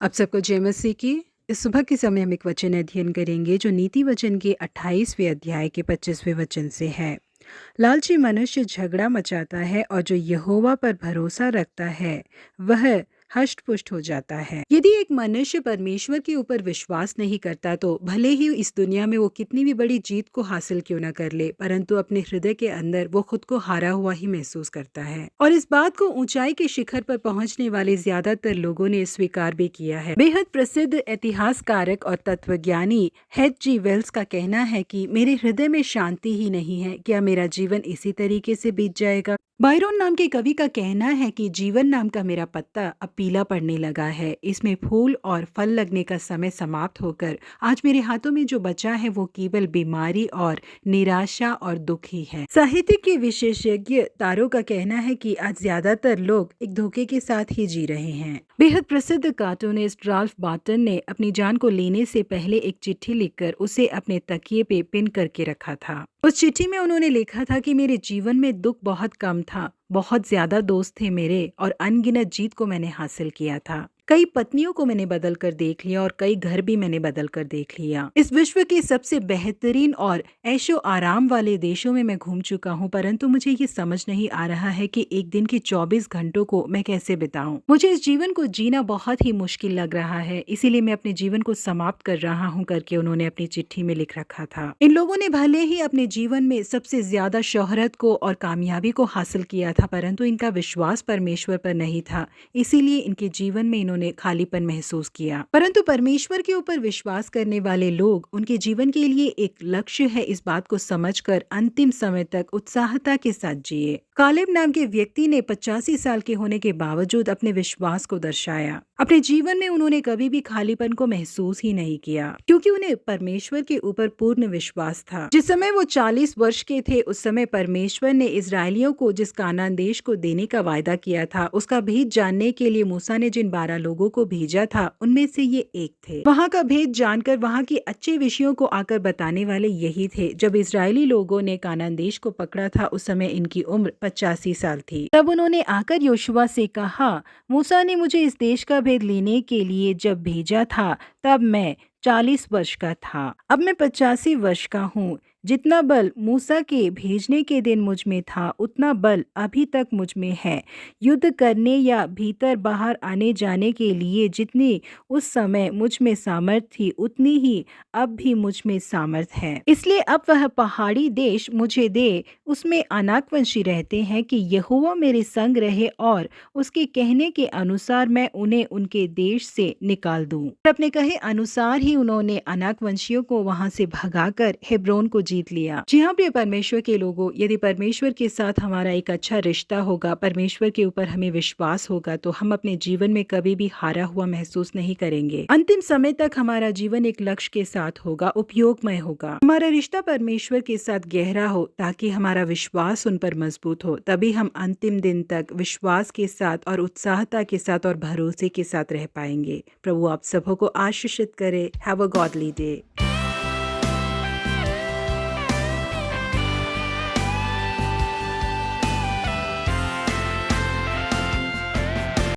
आप सबको जय मसीह की। इस सुबह के समय हम एक वचन अध्ययन करेंगे जो नीति वचन के 28वें अध्याय के 25वें वचन से है। लालची मनुष्य झगड़ा मचाता है और जो यहोवा पर भरोसा रखता है वह हष्ट पुष्ट हो जाता है। यदि एक मनुष्य परमेश्वर के ऊपर विश्वास नहीं करता तो भले ही इस दुनिया में वो कितनी भी बड़ी जीत को हासिल क्यों न कर ले, परंतु अपने हृदय के अंदर वो खुद को हारा हुआ ही महसूस करता है। और इस बात को ऊंचाई के शिखर पर पहुंचने वाले ज्यादातर लोगों ने स्वीकार भी किया है। बेहद प्रसिद्ध इतिहासकारक और तत्वज्ञानी H.G. वेल्स का कहना है कि मेरे हृदय में शांति ही नहीं है, क्या मेरा जीवन इसी तरीके से बीत जाएगा। बायरोन नाम के कवि का कहना है कि जीवन नाम का मेरा पत्ता अब पीला पड़ने लगा है, इसमें फूल और फल लगने का समय समाप्त होकर आज मेरे हाथों में जो बचा है वो केवल बीमारी और निराशा और दुख ही है। साहित्य के विशेषज्ञ तारों का कहना है कि आज ज्यादातर लोग एक धोखे के साथ ही जी रहे हैं। बेहद प्रसिद्ध कार्टूनिस्ट राल्फ बार्टन ने अपनी जान को लेने से पहले एक चिट्ठी लिखकर उसे अपने तकिए पे पिन करके रखा था। उस चिट्ठी में उन्होंने लिखा था कि मेरे जीवन में दुख बहुत कम था, बहुत ज्यादा दोस्त थे मेरे और अनगिनत जीत को मैंने हासिल किया था। कई पत्नियों को मैंने बदल कर देख लिया और कई घर भी मैंने बदल कर देख लिया। इस विश्व के सबसे बेहतरीन और ऐशो आराम वाले देशों में मैं घूम चुका हूँ, परंतु मुझे ये समझ नहीं आ रहा है कि एक दिन के 24 घंटों को मैं कैसे बिताऊं। मुझे इस जीवन को जीना बहुत ही मुश्किल लग रहा है, इसीलिए मैं अपने जीवन को समाप्त कर रहा हूँ करके उन्होंने अपनी चिट्ठी में लिख रखा था। इन लोगों ने भले ही अपने जीवन में सबसे ज्यादा शोहरत को और कामयाबी को हासिल किया था, परंतु इनका विश्वास परमेश्वर पर नहीं था, इसीलिए इनके जीवन में ने खालीपन महसूस किया। परंतु परमेश्वर के ऊपर विश्वास करने वाले लोग उनके जीवन के लिए एक लक्ष्य है, इस बात को समझकर अंतिम समय तक उत्साहता के साथ जिए। कालेब नाम के व्यक्ति ने 85 साल के होने के बावजूद अपने विश्वास को दर्शाया। अपने जीवन में उन्होंने कभी भी खालीपन को महसूस ही नहीं किया, क्योंकि उन्हें परमेश्वर के ऊपर पूर्ण विश्वास था। जिस समय वो 40 वर्ष के थे उस समय परमेश्वर ने इजरायलियों को जिस कानान देश को देने का वायदा किया था उसका भेद जानने के लिए मूसा ने जिन 12 लोगों को भेजा था उनमें से ये एक थे। वहाँ का भेद जानकर वहाँ के अच्छे विषयों को आकर बताने वाले यही थे। जब इजरायली लोगों ने कानान देश को पकड़ा था उस समय इनकी उम्र 85 साल थी। तब उन्होंने आकर योशुआ से कहा, मूसा ने मुझे इस देश का भेद लेने के लिए जब भेजा था तब मैं 40 वर्ष का था, अब मैं 85 वर्ष का हूँ। जितना बल मूसा के भेजने के दिन मुझ में था उतना बल अभी तक मुझ में है। युद्ध करने या भीतर बाहर आने जाने के लिए जितनी उस समय मुझ में सामर्थ थी उतनी ही अब भी मुझ में सामर्थ है। इसलिए अब वह पहाड़ी देश मुझे दे, उसमें अनाकवंशी रहते हैं कि यहोवा मेरे संग रहे और उसके कहने के अनुसार मैं उन्हें उनके देश से निकाल दूं। अपने कहे अनुसार ही उन्होंने अनाकवंशियों को वहां से भगाकर हेब्रोन को जीत लिया। जी हाँ प्रिय परमेश्वर के लोगों, यदि परमेश्वर के साथ हमारा एक अच्छा रिश्ता होगा, परमेश्वर के ऊपर हमें विश्वास होगा, तो हम अपने जीवन में कभी भी हारा हुआ महसूस नहीं करेंगे। अंतिम समय तक हमारा जीवन एक लक्ष्य के साथ होगा, उपयोगमय होगा। हमारा रिश्ता परमेश्वर के साथ गहरा हो ताकि हमारा विश्वास उन पर मजबूत हो, तभी हम अंतिम दिन तक विश्वास के साथ और उत्साहता के साथ और भरोसे के साथ रह पाएंगे। प्रभु आप सबों को आशीषित करे। Have a godly day.